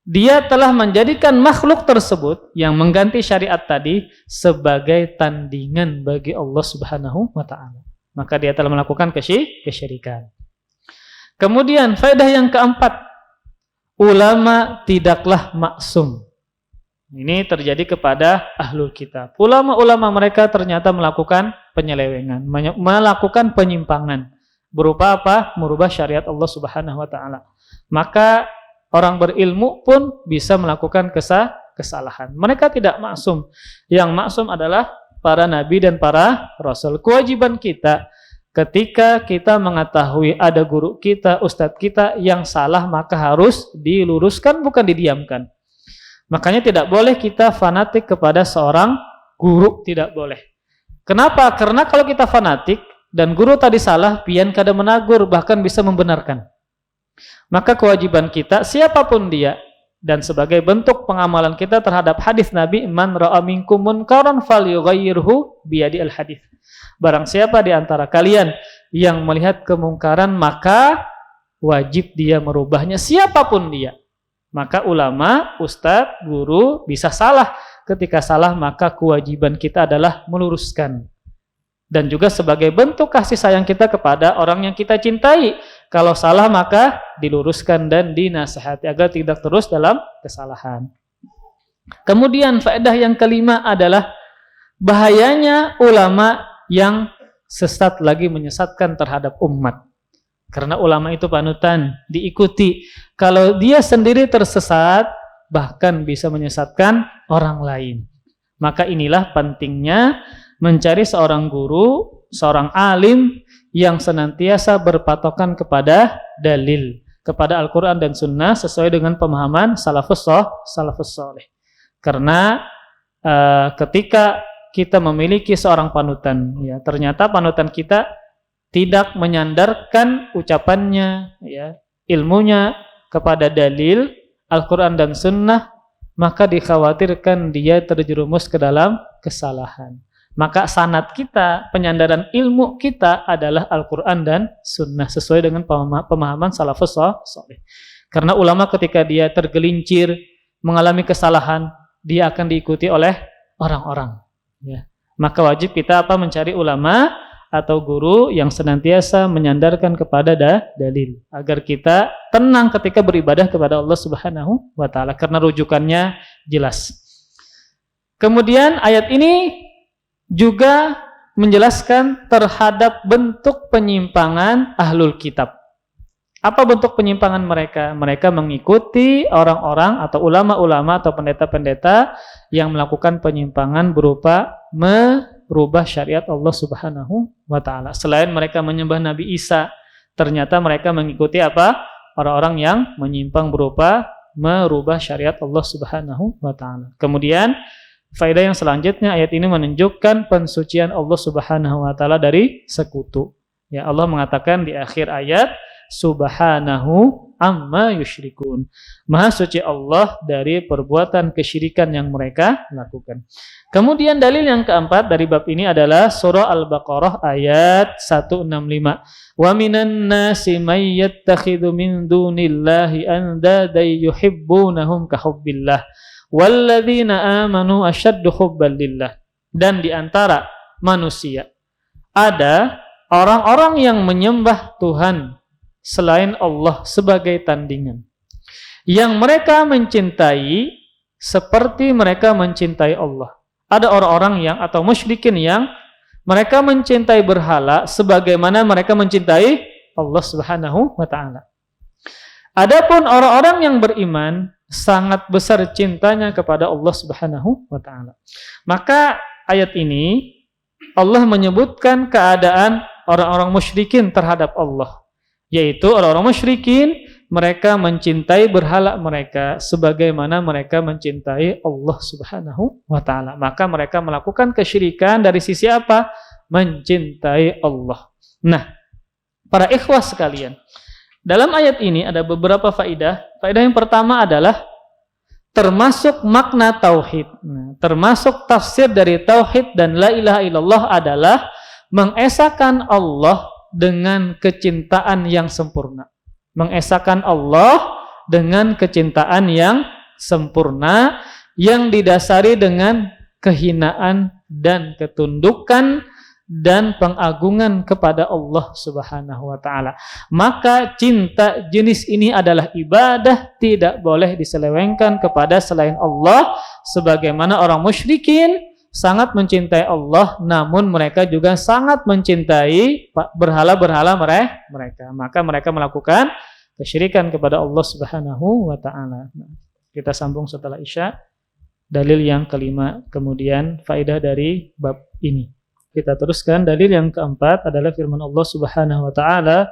dia telah menjadikan makhluk tersebut yang mengganti syariat tadi sebagai tandingan bagi Allah Subhanahu wa taala. Maka dia telah melakukan kesyirikan. Kemudian faedah yang keempat, ulama tidaklah maksum. Ini terjadi kepada ahlul kitab. Ulama-ulama mereka ternyata melakukan penyelewengan, melakukan penyimpangan. Berupa apa? Merubah syariat Allah Subhanahu wa taala. Maka orang berilmu pun bisa melakukan kesalahan. Mereka tidak maksum. Yang maksum adalah para nabi dan para rasul. Kewajiban kita ketika kita mengetahui ada guru kita, ustadz kita yang salah, maka harus diluruskan, bukan didiamkan. Makanya tidak boleh kita fanatik kepada seorang guru, tidak boleh. Kenapa? Karena kalau kita fanatik dan guru tadi salah, pian kada menagur, bahkan bisa membenarkan. Maka kewajiban kita, siapapun dia, dan sebagai bentuk pengamalan kita terhadap hadis Nabi, man ra'a minkum munkaran falyughayyirhu biyadi al-hadis. Barang siapa di antara kalian yang melihat kemungkaran, maka wajib dia merubahnya, siapapun dia. Maka ulama, ustadz, guru bisa salah. Ketika salah, maka kewajiban kita adalah meluruskan. Dan juga sebagai bentuk kasih sayang kita kepada orang yang kita cintai. Kalau salah, maka diluruskan dan dinasihati agar tidak terus dalam kesalahan. Kemudian faedah yang kelima adalah bahayanya ulama yang sesat lagi menyesatkan terhadap umat. Karena ulama itu panutan, diikuti. Kalau dia sendiri tersesat, bahkan bisa menyesatkan orang lain. Maka inilah pentingnya mencari seorang guru seorang alim yang senantiasa berpatokan kepada dalil, kepada Al-Quran dan Sunnah sesuai dengan pemahaman salafus saleh. Karena ketika kita memiliki seorang panutan, ya, ternyata panutan kita tidak menyandarkan ucapannya, ya, ilmunya kepada dalil Al-Quran dan Sunnah, maka dikhawatirkan dia terjerumus ke dalam kesalahan. Maka sanad kita, penyandaran ilmu kita adalah Al-Quran dan Sunnah sesuai dengan pemahaman salafus saleh. Karena ulama ketika dia tergelincir mengalami kesalahan, dia akan diikuti oleh orang-orang. Ya. Maka wajib kita mencari ulama atau guru yang senantiasa menyandarkan kepada dalil agar kita tenang ketika beribadah kepada Allah Subhanahu wa taala karena rujukannya jelas. Kemudian ayat ini juga menjelaskan terhadap bentuk penyimpangan ahlul kitab. Apa bentuk penyimpangan mereka? Mereka mengikuti orang-orang atau ulama-ulama atau pendeta-pendeta yang melakukan penyimpangan berupa merubah syariat Allah Subhanahu wa taala. Selain mereka menyembah Nabi Isa, ternyata mereka mengikuti apa? Orang-orang yang menyimpang berupa merubah syariat Allah Subhanahu wa taala. Kemudian faedah yang selanjutnya, ayat ini menunjukkan pensucian Allah Subhanahu wa taala dari sekutu. Ya, Allah mengatakan di akhir ayat, Subhanahu amma yusyrikun. Maha suci Allah dari perbuatan kesyirikan yang mereka lakukan. Kemudian dalil yang keempat dari bab ini adalah surah Al-Baqarah ayat 165. Wa minan nasi may yattakhidhu min dunillahi andada yuhibbunahum ka hubbillah. Walladzina amanu asyaddu hubban lillah. Dan di antara manusia ada orang-orang yang menyembah Tuhan selain Allah sebagai tandingan, yang mereka mencintai seperti mereka mencintai Allah. Ada orang-orang yang atau musyrikin yang mereka mencintai berhala sebagaimana mereka mencintai Allah Subhanahu wa taala. Adapun orang-orang yang beriman sangat besar cintanya kepada Allah Subhanahu wa taala. Maka ayat ini Allah menyebutkan keadaan orang-orang musyrikin terhadap Allah, yaitu orang-orang musyrikin mereka mencintai berhala mereka sebagaimana mereka mencintai Allah Subhanahu wa taala. Maka mereka melakukan kesyirikan dari sisi apa? Mencintai Allah. Nah, para ikhwah sekalian, dalam ayat ini ada beberapa faedah. Faedah yang pertama adalah termasuk makna tauhid. Nah, termasuk tafsir dari tauhid dan la ilaha illallah adalah mengesahkan Allah dengan kecintaan yang sempurna. Mengesahkan Allah dengan kecintaan yang sempurna yang didasari dengan kehinaan dan ketundukan dan pengagungan kepada Allah Subhanahu wa taala. Maka cinta jenis ini adalah ibadah, tidak boleh diselewengkan kepada selain Allah, sebagaimana orang musyrikin sangat mencintai Allah, namun mereka juga sangat mencintai berhala-berhala mereka. Maka mereka melakukan kesyirikan kepada Allah Subhanahu wa taala. Kita sambung setelah Isya. Dalil yang kelima, kemudian faedah dari bab ini. Kita teruskan. Dalil yang keempat adalah firman Allah Subhanahu wa taala,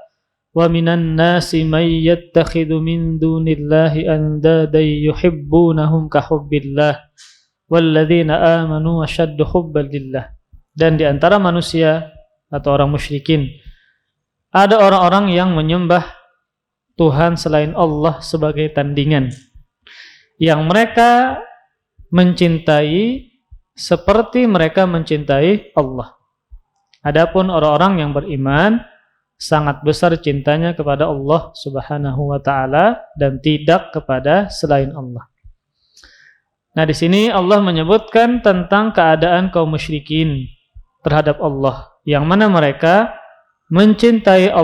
"Wa minan nasi may yattakhidhu min dunillahi andada yuhibbunahum ka hubbillah walladzina amanu asyaddu hubban lillah." Dan di antara manusia atau orang musyrikin ada orang-orang yang menyembah Tuhan selain Allah sebagai tandingan, yang mereka mencintai seperti mereka mencintai Allah. Adapun orang-orang yang beriman sangat besar cintanya kepada Allah Subhanahu wa taala dan tidak kepada selain Allah. Nah, di sini Allah menyebutkan tentang keadaan kaum musyrikin terhadap Allah, yang mana mereka mencintai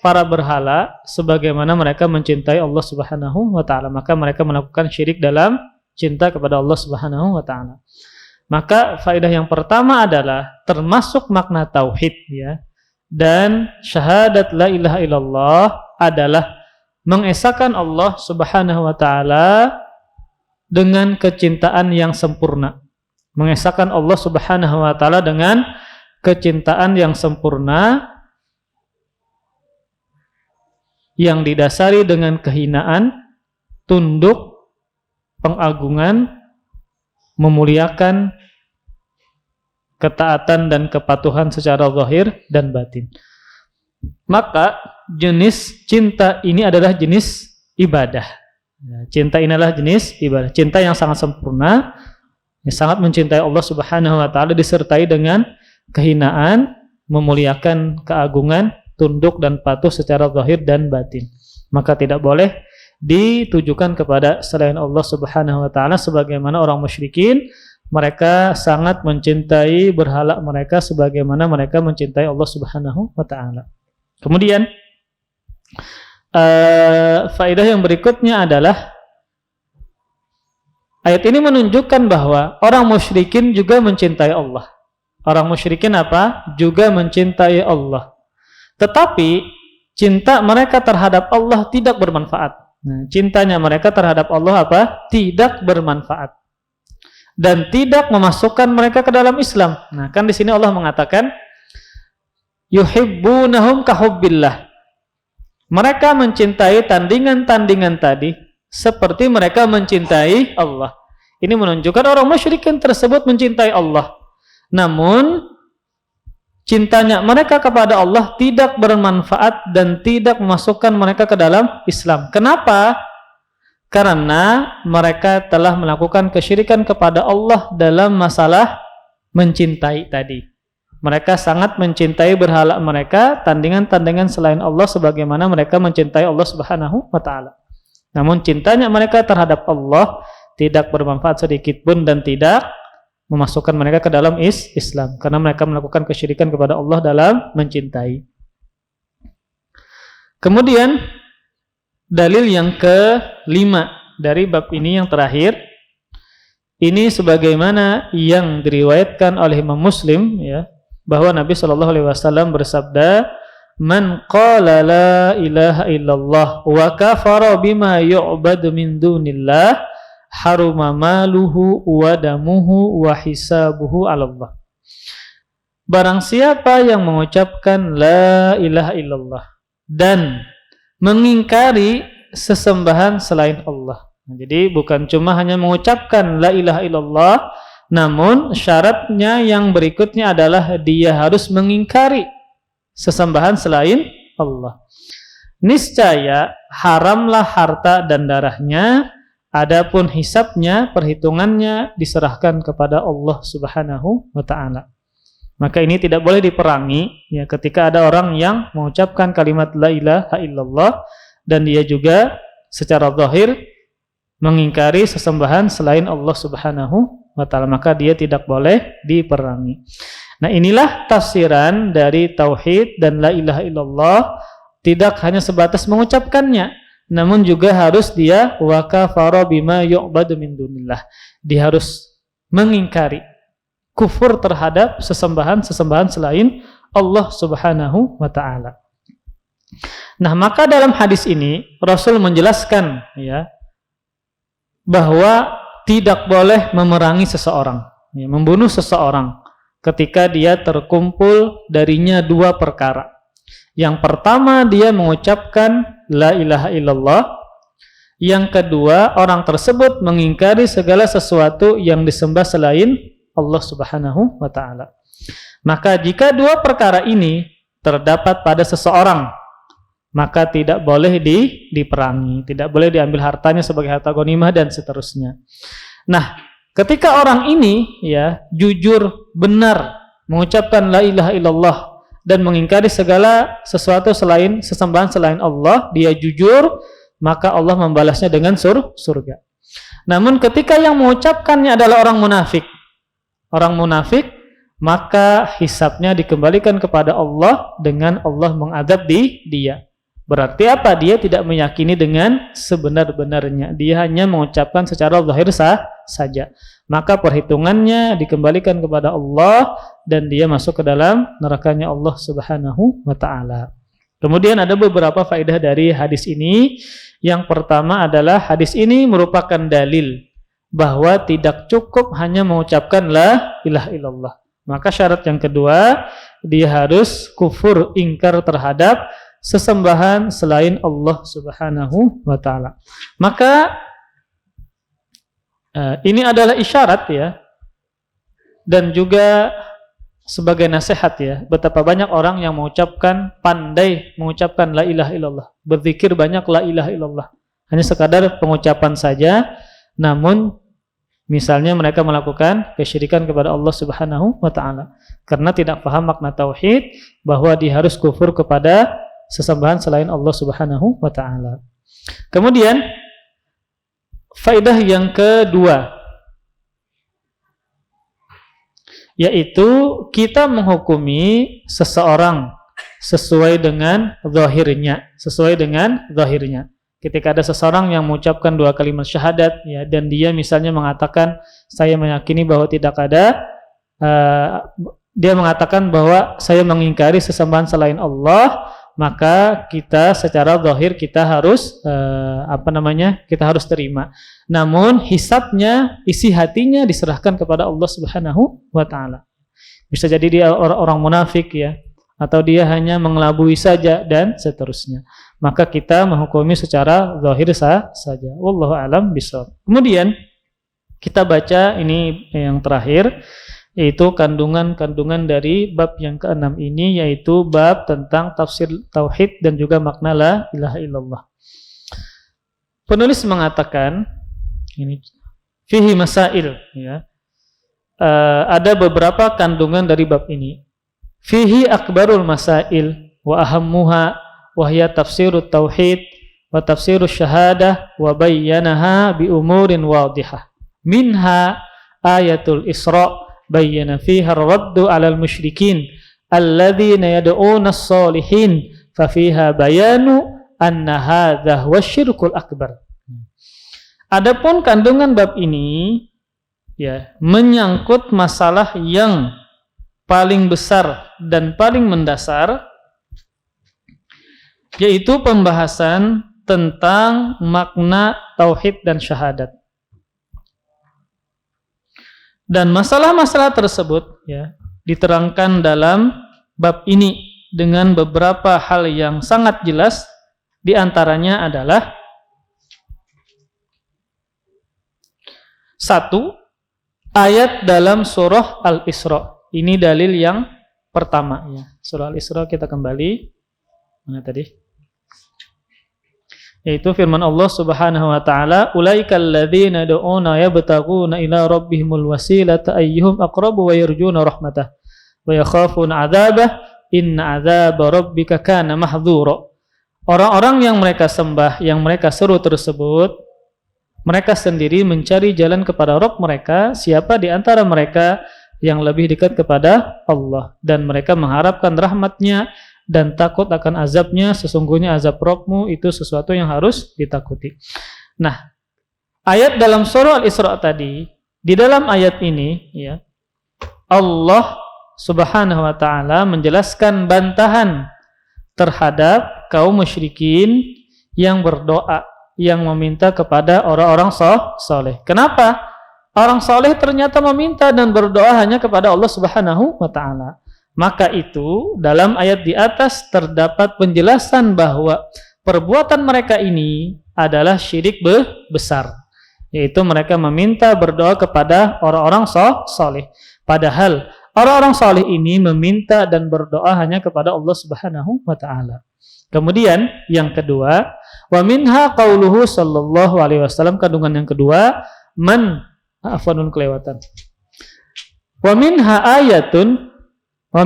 para berhala sebagaimana mereka mencintai Allah Subhanahu wa taala. Maka mereka melakukan syirik dalam cinta kepada Allah Subhanahu wa taala. Maka faedah yang pertama adalah termasuk makna tauhid, ya. Dan syahadat la ilaha illallah adalah mengesahkan Allah Subhanahu wa taala dengan kecintaan yang sempurna. Mengesahkan Allah Subhanahu wa taala dengan kecintaan yang sempurna yang didasari dengan kehinaan, tunduk, pengagungan, memuliakan, ketaatan dan kepatuhan secara zahir dan batin. Maka jenis cinta ini adalah jenis ibadah. Cinta ini adalah jenis ibadah. Cinta yang sangat sempurna, yang sangat mencintai Allah Subhanahu wa taala disertai dengan kehinaan, memuliakan keagungan, tunduk dan patuh secara zahir dan batin. Maka tidak boleh ditujukan kepada selain Allah Subhanahu wa taala sebagaimana orang musyrikin, mereka sangat mencintai berhala mereka sebagaimana mereka mencintai Allah Subhanahu wa taala. Kemudian faedah yang berikutnya adalah ayat ini menunjukkan bahwa orang musyrikin juga mencintai Allah. Orang musyrikin apa? Juga mencintai Allah. Tetapi cinta mereka terhadap Allah tidak bermanfaat. Nah, cintanya mereka terhadap Allah apa? Tidak bermanfaat. Dan tidak memasukkan mereka ke dalam Islam. Nah, kan di sini Allah mengatakan yuhibbunahum kahubbillah. Mereka mencintai tandingan-tandingan tadi seperti mereka mencintai Allah. Ini menunjukkan orang musyrikin tersebut mencintai Allah. Namun cintanya mereka kepada Allah tidak bermanfaat dan tidak memasukkan mereka ke dalam Islam. Kenapa? Karena mereka telah melakukan kesyirikan kepada Allah dalam masalah mencintai tadi. Mereka sangat mencintai berhala mereka, tandingan-tandingan selain Allah sebagaimana mereka mencintai Allah Subhanahu wa taala. Namun cintanya mereka terhadap Allah tidak bermanfaat sedikit pun dan tidak memasukkan mereka ke dalam Islam karena mereka melakukan kesyirikan kepada Allah dalam mencintai. Kemudian dalil yang kelima dari bab ini yang terakhir, ini sebagaimana yang diriwayatkan oleh Imam Muslim, ya, bahwa Nabi Shallallahu Alaihi Wasallam bersabda, "Man qala la ilaha illallah wa kafara bima yu'badu min dunillah, haruma maluhu wa damuhu wa hisabuhu 'ala Allah." Barang siapa yang mengucapkan la ilaha illallah dan mengingkari sesembahan selain Allah. Jadi bukan cuma hanya mengucapkan la ilaha illallah, namun syaratnya yang berikutnya adalah dia harus mengingkari sesembahan selain Allah. Niscaya haramlah harta dan darahnya, adapun hisabnya, perhitungannya diserahkan kepada Allah Subhanahu wa taala. Maka ini tidak boleh diperangi, ya, ketika ada orang yang mengucapkan kalimat la ilaha illallah dan dia juga secara zahir mengingkari sesembahan selain Allah Subhanahu wa taala, maka dia tidak boleh diperangi. Nah, inilah tafsiran dari tauhid dan la ilaha illallah, tidak hanya sebatas mengucapkannya, namun juga harus dia wa kafara bima yu'badu min dunillah. Dia harus mengingkari, kufur terhadap sesembahan selain Allah Subhanahu wa taala. Nah, maka dalam hadis ini Rasul menjelaskan, ya, bahwa tidak boleh memerangi seseorang, ya, membunuh seseorang ketika dia terkumpul darinya dua perkara. Yang pertama, dia mengucapkan la ilaha illallah. Yang kedua, orang tersebut mengingkari segala sesuatu yang disembah selain Allah Subhanahu wa taala. Maka jika dua perkara ini terdapat pada seseorang, maka tidak boleh diperangi, tidak boleh diambil hartanya sebagai harta ghanimah dan seterusnya. Nah, ketika orang ini, ya, jujur benar mengucapkan la ilaha illallah dan mengingkari segala sesuatu selain sesembahan selain Allah, dia jujur, maka Allah membalasnya dengan surga. Namun ketika yang mengucapkannya adalah orang munafik, maka hisabnya dikembalikan kepada Allah dengan Allah mengadab dia. Berarti apa? Dia tidak meyakini dengan sebenar-benarnya. Dia hanya mengucapkan secara zahir saja. Maka perhitungannya dikembalikan kepada Allah dan dia masuk ke dalam nerakanya Allah Subhanahu wa taala. Kemudian ada beberapa faedah dari hadis ini. Yang pertama adalah hadis ini merupakan dalil bahwa tidak cukup hanya mengucapkan la ilaha illallah. Maka syarat yang kedua, dia harus kufur, ingkar terhadap sesembahan selain Allah Subhanahu wa taala. Maka ini adalah isyarat ya, dan juga sebagai nasihat ya, betapa banyak orang yang pandai mengucapkan la ilaha illallah, berzikir banyak la ilaha illallah, hanya sekadar pengucapan saja, namun misalnya mereka melakukan kesyirikan kepada Allah Subhanahu wa taala karena tidak paham makna tauhid, bahwa dia harus kufur kepada sesembahan selain Allah Subhanahu wa taala. Kemudian faedah yang kedua, yaitu kita menghukumi seseorang sesuai dengan zahirnya, Ketika ada seseorang yang mengucapkan 2 kalimat syahadat ya, dan dia misalnya mengatakan saya meyakini bahwa tidak ada dia mengatakan bahwa saya mengingkari sesembahan selain Allah, maka kita secara zahir kita harus kita harus terima. Namun hisabnya, isi hatinya diserahkan kepada Allah Subhanahu wa taala. Bisa jadi dia orang munafik ya, atau dia hanya mengelabui saja dan seterusnya. Maka kita menghukumi secara zahir saja. Wallahu a'lam bishawab. Kemudian kita baca ini yang terakhir, yaitu kandungan dari bab yang ke-6 ini, yaitu bab tentang tafsir tauhid dan juga makna la ilaha illallah. Penulis mengatakan ini fihi masail ya. Ada beberapa kandungan dari bab ini. Fihi akbarul masail wa ahammuha wa hiya tafsirut tauhid wa tafsirus syahadah wa bayyanaha bi umurin wadihah. Minha ayatul Isra bayyana fiha ar-raddu 'alal musyrikin alladzina yad'una as-solihin fa fiha bayanu anna hadza huwa syirkul akbar. Adapun kandungan bab ini ya menyangkut masalah yang paling besar dan paling mendasar, yaitu pembahasan tentang makna tauhid dan syahadat. Dan masalah-masalah tersebut ya diterangkan dalam bab ini dengan beberapa hal yang sangat jelas. Di antaranya adalah 1. Ayat dalam surah Al-Isra. Ini dalil yang pertama ya. Surah Al-Isra, kita kembali. Mana tadi? Yaitu firman Allah Subhanahu wa taala, ulaikal ladzina yad'una yabtaguna ila rabbihimul wasilata ayyuhum aqrabu wa yarjuna rahmatah wa yakhafuna 'adzabah inna 'adzaba rabbika kana mahdhura. Orang-orang yang mereka sembah, yang mereka seru tersebut, mereka sendiri mencari jalan kepada Rabb mereka, siapa di antara mereka yang lebih dekat kepada Allah, dan mereka mengharapkan rahmatnya dan takut akan azabnya, sesungguhnya azab Rabbmu itu sesuatu yang harus ditakuti. Nah, ayat dalam surah Al-Isra tadi, di dalam ayat ini ya, Allah Subhanahu wa taala menjelaskan bantahan terhadap kaum musyrikin yang berdoa, yang meminta kepada orang-orang saleh. Kenapa? Orang saleh ternyata meminta dan berdoa hanya kepada Allah Subhanahu wa taala. Maka itu dalam ayat di atas terdapat penjelasan bahwa perbuatan mereka ini adalah syirik besar, yaitu mereka meminta berdoa kepada orang-orang saleh. Padahal orang-orang saleh ini meminta dan berdoa hanya kepada Allah Subhanahu wa taala. Kemudian yang kedua, wa minha qauluhu sallallahu alaihi wasallam, kandungan yang kedua, kelewatan. Wa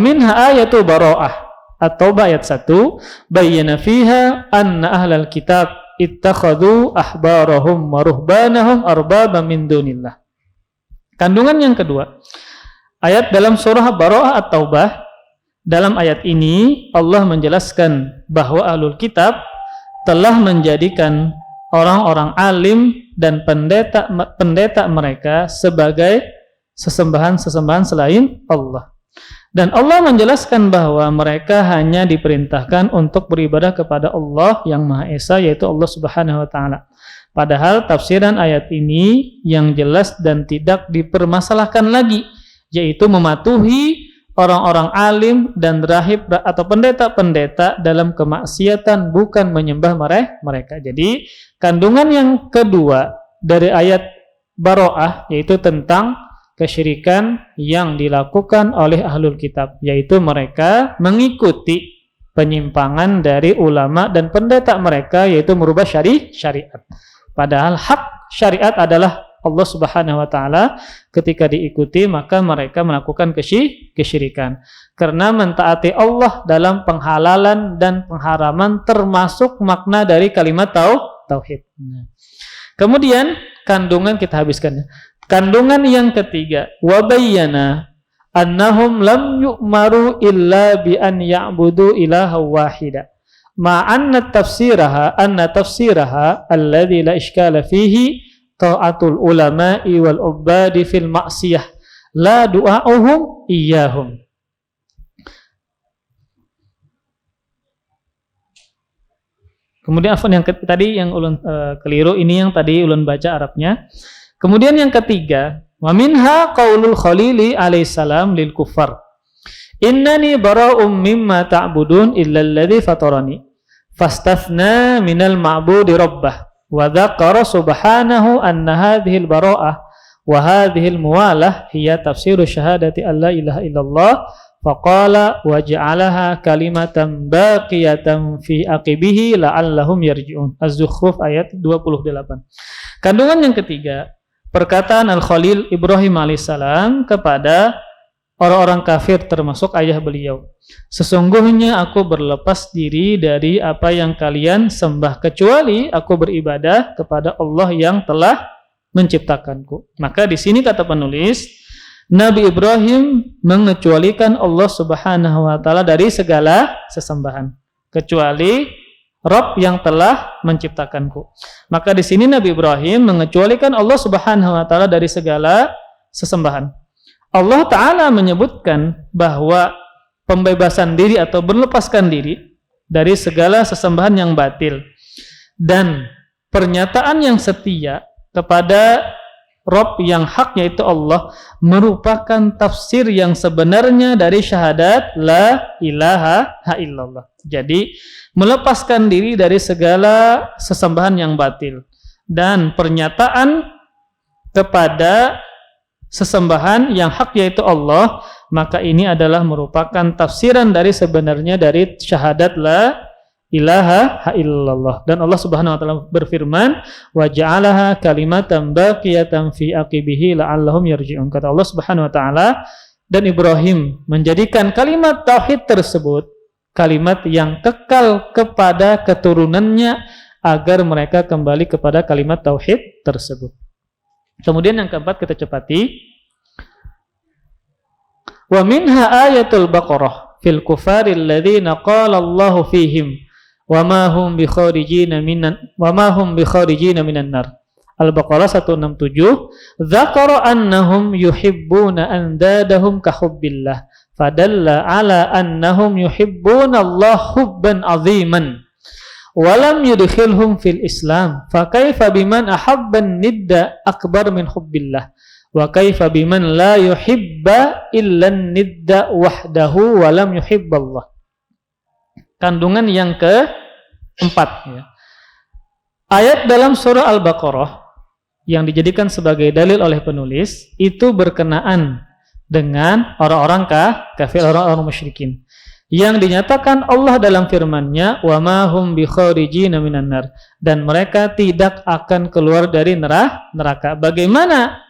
minha ayatu bara'ah. At-Taubah ayat 1, bayyana fiha anna ahlal kitab ittakhadhu ahbarahum wa ruhbanahum arbaba min dunillah. Kandungan yang kedua, ayat dalam surah Bara'ah At-Taubah. Dalam ayat ini Allah menjelaskan bahwa ahlul kitab telah menjadikan orang-orang alim dan pendeta mereka sebagai sesembahan selain Allah. Dan Allah menjelaskan bahwa mereka hanya diperintahkan untuk beribadah kepada Allah yang Maha Esa, yaitu Allah Subhanahu wa taala. Padahal tafsiran ayat ini yang jelas dan tidak dipermasalahkan lagi, yaitu mematuhi orang-orang alim dan rahib atau pendeta-pendeta dalam kemaksiatan, bukan menyembah mereka. Jadi kandungan yang kedua dari ayat Baro'ah yaitu tentang kesyirikan yang dilakukan oleh ahlul kitab, yaitu mereka mengikuti penyimpangan dari ulama dan pendeta mereka, yaitu merubah syariat. Padahal hak syariat adalah Allah Subhanahu wa taala. Ketika diikuti maka mereka melakukan kesyirikan. Karena mentaati Allah dalam penghalalan dan pengharaman termasuk makna dari kalimat tauhid. Kemudian kandungan kita habiskan. Kandungan yang ketiga, wa bayyana annahum lam yu'maru illa bi an ya'budu ilaha wahida. Ma anna tafsiraha alladhi la iskala fihi ta'atul ulama'i wal ubbadi fil ma'siyah la du'a'uhum iyyahum. Kemudian yang tadi yang ulun keliru, ini yang tadi ulun baca Arabnya. Kemudian yang ketiga, wa minha qaulul Khalili alaihissalam lil kuffar, innani bara'um mimma ta'budun illa alladhi fatarani fastathna minal ma'budi rabbah. Wa dzakara subhanahu anna hadhil bara'ah wa hadhil muwalah hiya tafsiru syahadati alla ilaha illallah faqala waj'alaha kalimatan baqiyatan fi aqibihi la'allahum yarji'un. Az-Zukhruf ayat 28. Kandungan yang ketiga, perkataan Al-Khalil Ibrahim alaihissalam kepada orang-orang kafir termasuk ayah beliau, sesungguhnya aku berlepas diri dari apa yang kalian sembah kecuali aku beribadah kepada Allah yang telah menciptakanku. Maka di sini kata penulis, Nabi Ibrahim mengecualikan Allah Subhanahu wa taala dari segala sesembahan kecuali Rabb yang telah menciptakanku. Maka di sini Nabi Ibrahim mengecualikan Allah Subhanahu wa taala dari segala sesembahan. Allah Ta'ala menyebutkan bahwa pembebasan diri atau berlepaskan diri dari segala sesembahan yang batil dan pernyataan yang setia kepada Rabb yang hak yaitu Allah merupakan tafsir yang sebenarnya dari syahadat la ilaha illallah. Jadi melepaskan diri dari segala sesembahan yang batil dan pernyataan kepada sesembahan yang hak yaitu Allah, maka ini adalah merupakan tafsiran dari sebenarnya dari syahadat la ilaha illallah. Dan Allah Subhanahu wa taala berfirman, wa ja'alaha kalimatan baqiyatan fi aqibihi la'allahum yarji'un. Kata Allah Subhanahu wa taala, dan Ibrahim menjadikan kalimat tauhid tersebut kalimat yang kekal kepada keturunannya agar mereka kembali kepada kalimat tauhid tersebut. Kemudian yang keempat kita cepati. Wa minha ayatul Baqarah fil kufaril ladzina qala Allahu fihim wa ma hum bi kharijina minan nar. Al-Baqarah 167. Dzakara annahum yuhibbuna andadahum ka hubbillah fadalla ala annahum yuhibbuna Allah hubban aziman. Walam yudkhilhum fil Islam fa kaifa biman ahabban nidda akbar min hubbillah wa kaifa biman la yuhibba illa nidda wahdahu walam yuhibballah. Kandungan yang keempat ya. Ayat dalam surah Al-Baqarah yang dijadikan sebagai dalil oleh penulis itu berkenaan dengan orang-orang kafir, orang-orang musyrikin. Yang dinyatakan Allah dalam firman-Nya, wa ma hum bi kharijina minan nar, dan mereka tidak akan keluar dari neraka. Bagaimana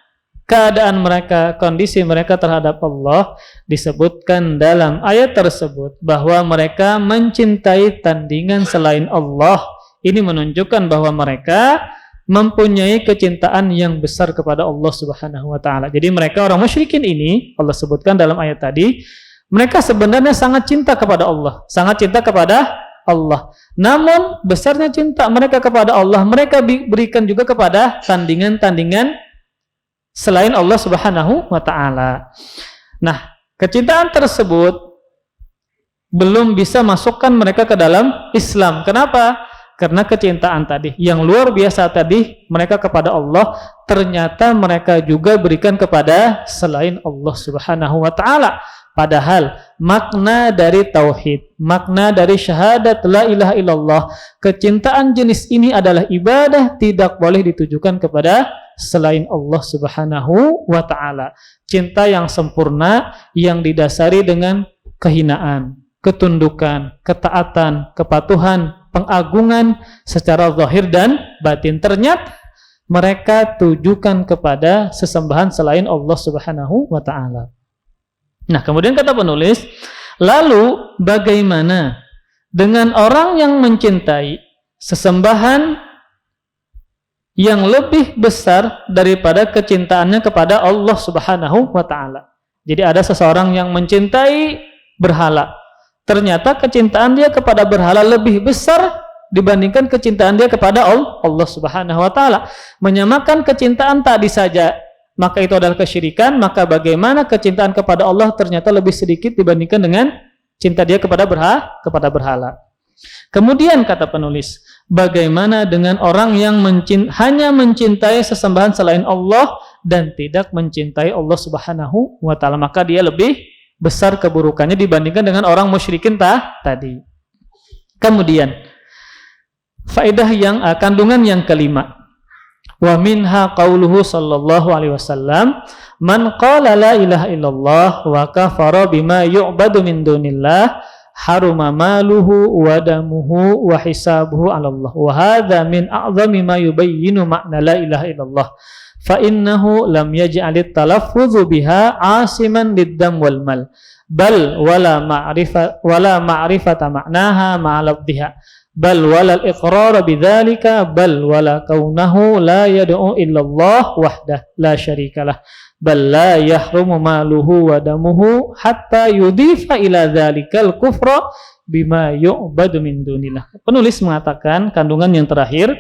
keadaan mereka, kondisi mereka terhadap Allah? Disebutkan dalam ayat tersebut bahwa mereka mencintai tandingan selain Allah. Ini menunjukkan bahwa mereka mempunyai kecintaan yang besar kepada Allah Subhanahu wa taala. Jadi mereka orang musyrikin ini Allah sebutkan dalam ayat tadi, mereka sebenarnya sangat cinta kepada Allah, sangat cinta kepada Allah. Namun besarnya cinta mereka kepada Allah, mereka berikan juga kepada tandingan-tandingan selain Allah Subhanahu wa taala. Nah, kecintaan tersebut belum bisa masukkan mereka ke dalam Islam. Kenapa? Karena kecintaan tadi yang luar biasa tadi mereka kepada Allah, ternyata mereka juga berikan kepada selain Allah Subhanahu wa taala. Padahal makna dari tauhid, makna dari syahadat la ilaha illallah, kecintaan jenis ini adalah ibadah, tidak boleh ditujukan kepada selain Allah Subhanahu wa taala. Cinta yang sempurna yang didasari dengan kehinaan, ketundukan, ketaatan, kepatuhan, pengagungan secara zahir dan batin. Ternyata mereka tujukan kepada sesembahan selain Allah Subhanahu wa taala. Nah, kemudian kata penulis, lalu bagaimana dengan orang yang mencintai sesembahan yang lebih besar daripada kecintaannya kepada Allah Subhanahu wa taala? Jadi ada seseorang yang mencintai berhala. Ternyata kecintaan dia kepada berhala lebih besar dibandingkan kecintaan dia kepada Allah Subhanahu wa taala. Menyamakan kecintaan tadi saja, maka itu adalah kesyirikan. Maka bagaimana kecintaan kepada Allah ternyata lebih sedikit dibandingkan dengan cinta dia kepada berhala. Kemudian kata penulis, bagaimana dengan orang yang hanya mencintai sesembahan selain Allah dan tidak mencintai Allah Subhanahu wa taala? Maka dia lebih besar keburukannya dibandingkan dengan orang musyrikin tadi. Kemudian faedah kandungan yang kelima, wa minha qauluhu sallallahu alaihi wasallam, man qala la ilaha illallah wa kafara bima yu'badu min dunillah haruma maluhu wa damuhu wa hisabuhu 'ala Allah. Wa hadza min a'zami ma yubayyinu ma'na la ilaha illallah. Fa innahu lam yaj'alit talaffuzu biha 'asiman lid-dam wal mal, bal wala ma'rifata ma'naha ma'alabdiha, bal wala al-iqrar bidzalika, bal wala kaunahu la yad'u illa Allah wahdah la syarikalah, bal la yahrumu maluhu wa damuhu hatta yudifa ila dzalikal kufra bima yu'badu min dunillah. Penulis mengatakan kandungan yang terakhir,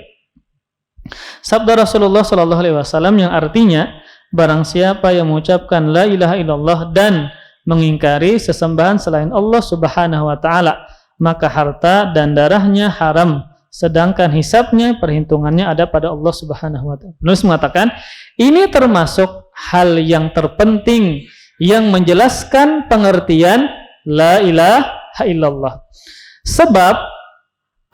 sabda Rasulullah sallallahu alaihi wasallam yang artinya, barang siapa yang mengucapkan la ilaha illallah dan mengingkari sesembahan selain Allah Subhanahu wa taala, maka harta dan darahnya haram, sedangkan hisabnya, perhitungannya ada pada Allah Subhanahu wa taala. Penulis mengatakan ini termasuk hal yang terpenting yang menjelaskan pengertian la ilaha illallah. Sebab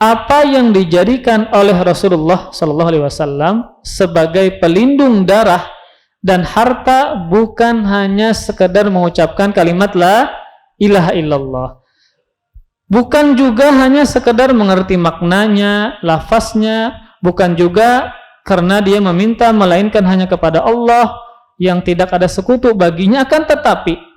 apa yang dijadikan oleh Rasulullah sallallahu alaihi wasallam sebagai pelindung darah dan harta bukan hanya sekedar mengucapkan kalimat la ilaha illallah. Bukan juga hanya sekedar mengerti maknanya, lafaznya, bukan juga karena dia meminta melainkan hanya kepada Allah yang tidak ada sekutu baginya, akan tetapi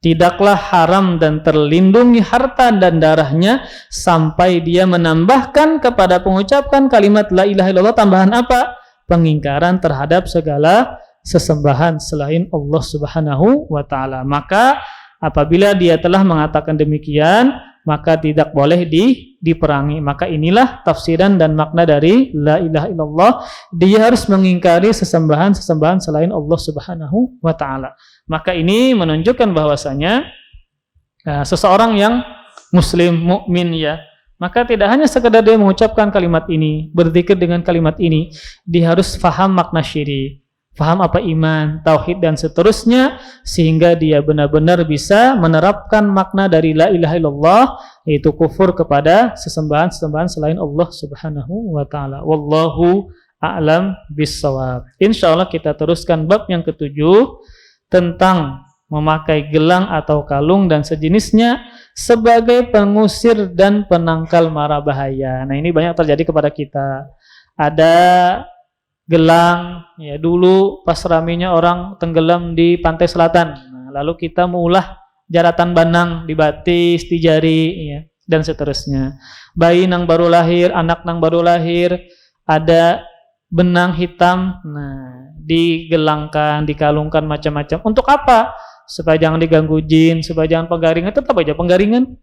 tidaklah haram dan terlindungi harta dan darahnya sampai dia menambahkan kepada pengucapan kalimat la ilaha illallah tambahan apa? Pengingkaran terhadap segala sesembahan selain Allah Subhanahu wa taala. Maka apabila dia telah mengatakan demikian, maka tidak boleh diperangi. Maka inilah tafsiran dan makna dari la ilaha illallah. Dia harus mengingkari sesembahan selain Allah Subhanahu wa taala. Maka ini menunjukkan bahwasanya seseorang yang muslim, mukmin ya, maka tidak hanya sekadar dia mengucapkan kalimat ini, berzikir dengan kalimat ini, dia harus faham makna syirik, faham apa iman, tauhid dan seterusnya, sehingga dia benar-benar bisa menerapkan makna dari la ilaha illallah, yaitu kufur kepada sesembahan selain Allah Subhanahu wa taala. Wallahu a'lam bissawab. Insyaallah kita teruskan bab yang ketujuh tentang memakai gelang atau kalung dan sejenisnya sebagai pengusir dan penangkal mara bahaya. Nah, ini banyak terjadi kepada kita. Ada gelang, ya dulu pas raminya orang tenggelam di pantai selatan. Nah, lalu kita mengulah jaratan banang di batis, di jari, ya, dan seterusnya. Bayi nang baru lahir, anak nang baru lahir, ada benang hitam, nah digelangkan, dikalungkan macam-macam. Untuk apa? Supaya jangan diganggu jin, supaya jangan penggaringan. Tetap aja penggaringan.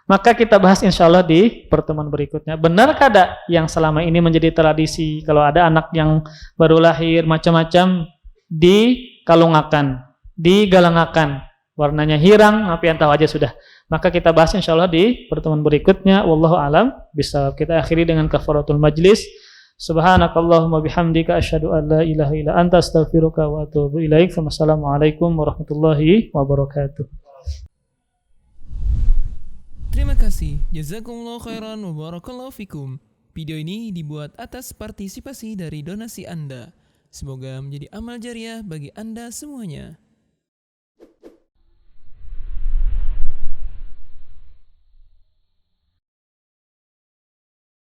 Maka kita bahas insyaallah di pertemuan berikutnya. Benarkah ada yang selama ini menjadi tradisi kalau ada anak yang baru lahir macam-macam dikalungakan, digalangakan, warnanya hirang, apa yang tahu aja sudah. Maka kita bahas insyaallah di pertemuan berikutnya. Wallahu alam. Bisa kita akhiri dengan kafaratul majlis. Subhanakallahumma bihamdika asyhadu an la ilaha illa anta astaghfiruka wa atubu ilaik. Wassalamualaikum warahmatullahi wabarakatuh. Terima kasih. Jazakumullah khairan wa barakallahu fikum. Video ini dibuat atas partisipasi dari donasi Anda. Semoga menjadi amal jariah bagi Anda semuanya.